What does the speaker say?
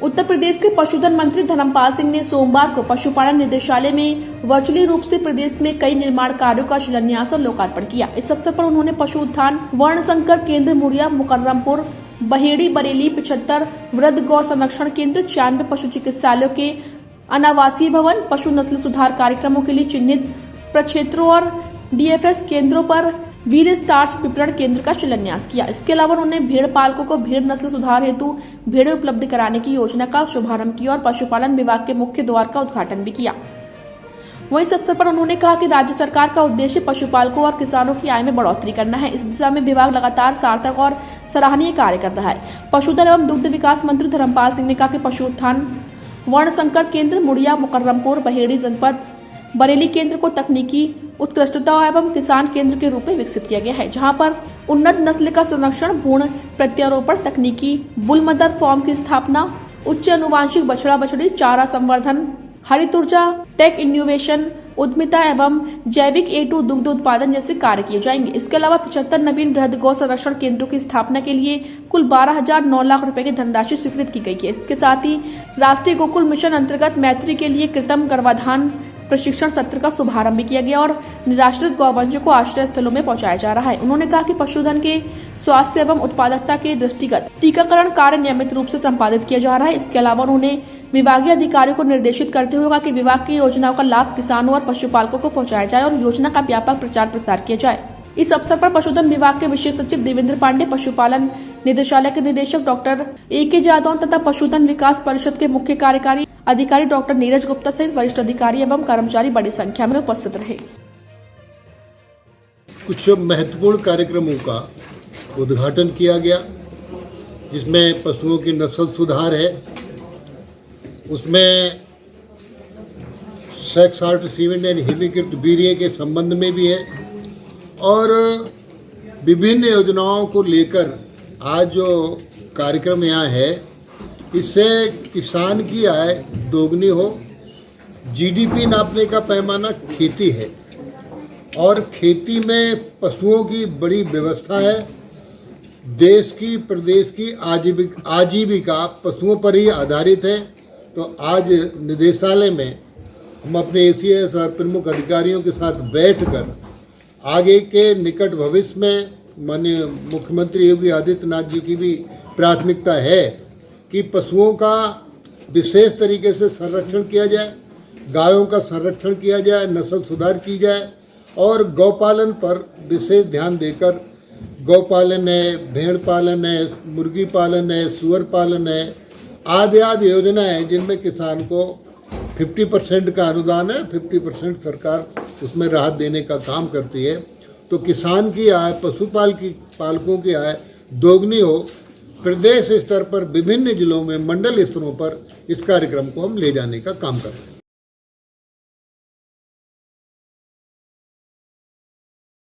उत्तर प्रदेश के पशुधन मंत्री धर्मपाल सिंह ने सोमवार को पशुपालन निदेशालय में वर्चुअली रूप से प्रदेश में कई निर्माण कार्यों का शिलान्यास और लोकार्पण किया। इस अवसर पर उन्होंने पशु उत्थान वर्णशंकर केंद्र मुड़िया मुकर्रमपुर बहेड़ी बरेली 75 वृद्ध गौ संरक्षण केंद्र 96 पशु चिकित्सालयों के अनावासीय भवन पशु नस्ल सुधार कार्यक्रमों के लिए चिन्हित प्रक्षेत्रों और डीएफएस केंद्रों पर वीर स्टार्च विपणन केंद्र का शिलान्यास किया। इसके अलावा उन्होंने भेड़ पालकों को भेड़ नस्ल सुधार हेतु भेड़ें उपलब्ध कराने की योजना का शुभारंभ किया और पशुपालन विभाग के मुख्य द्वार का उद्घाटन भी किया। वहीं इस अवसर पर उन्होंने कहा कि राज्य सरकार का उद्देश्य पशुपालकों और किसानों की आय में बढ़ोतरी करना है। इस दिशा में विभाग लगातार सार्थक और सराहनीय कार्य कर रहा है। पशुधन एवं दुग्ध विकास मंत्री धर्मपाल सिंह ने कहा कि पशु उत्थान वर्णशंकर केंद्र मुड़िया मुकर्रमपुर बहेड़ी जनपद बरेली केंद्र को तकनीकी उत्कृष्टता एवं किसान केंद्र के रूप में विकसित किया गया है, जहां पर उन्नत नस्ल का संरक्षण, भ्रूण प्रत्यारोपण तकनीकी, बुल मदर फॉर्म की स्थापना, उच्च अनुवांशिक बछड़ा बछड़ी चारा संवर्धन, हरित ऊर्जा, टेक इनोवेशन, उद्यमिता एवं जैविक A2 दुग्ध उत्पादन जैसे कार्य किए जाएंगे। इसके अलावा 75 नवीन वृहद गौ संरक्षण केंद्रों की स्थापना के लिए कुल 12,9 लाख रुपए की धनराशि स्वीकृत की गई है। इसके साथ ही राष्ट्रीय गोकुल मिशन अंतर्गत मैत्री के लिए कृत्रिम गर्भाधान प्रशिक्षण सत्र का शुभारंभ भी किया गया और निराश्रित गौवंशों को आश्रय स्थलों में पहुंचाया जा रहा है। उन्होंने कहा कि पशुधन के स्वास्थ्य एवं उत्पादकता के दृष्टिगत टीकाकरण कार्य नियमित रूप से संपादित किया जा रहा है। इसके अलावा उन्होंने विभागीय अधिकारियों को निर्देशित करते हुए कहा कि विभाग की योजनाओं का लाभ किसानों और पशुपालकों को पहुंचाया जाए और योजना का व्यापक प्रचार प्रसार किया जाए। इस अवसर पर पशुधन विभाग के विशेष सचिव देवेंद्र पांडे, पशुपालन निदेशालय के निदेशक डॉक्टर A.K. जादौन तथा पशुधन विकास परिषद के मुख्य कार्यकारी अधिकारी डॉक्टर नीरज गुप्ता सहित वरिष्ठ अधिकारी एवं कर्मचारी बड़ी संख्या में उपस्थित रहे। कुछ महत्वपूर्ण कार्यक्रमों का उद्घाटन किया गया, जिसमें पशुओं की नस्ल सुधार है, उसमें सेक्स हार्ट सीमेंट यानी हिमीकृत वीर्य के संबंध में भी है और विभिन्न योजनाओं को लेकर आज जो कार्यक्रम यहाँ है, इससे किसान की आय दोगुनी हो। जीडीपी नापने का पैमाना खेती है और खेती में पशुओं की बड़ी व्यवस्था है। देश की प्रदेश की आजीविका पशुओं पर ही आधारित है। तो आज निदेशालय में हम अपने ACS और प्रमुख अधिकारियों के साथ बैठकर आगे के निकट भविष्य में माननीय मुख्यमंत्री योगी आदित्यनाथ जी की भी प्राथमिकता है कि पशुओं का विशेष तरीके से संरक्षण किया जाए, गायों का संरक्षण किया जाए, नस्ल सुधार की जाए और गौपालन पर विशेष ध्यान देकर गौपालन है, भेड़ पालन है, मुर्गी पालन है, सुअर पालन है, आदि योजना है जिनमें किसान को 50% का अनुदान है, 50% सरकार उसमें राहत देने का काम करती है। तो किसान की आय, पालकों की आय दोगुनी हो। प्रदेश स्तर पर विभिन्न जिलों में मंडल स्तरों पर इस कार्यक्रम को हम ले जाने का काम कर रहे हैं।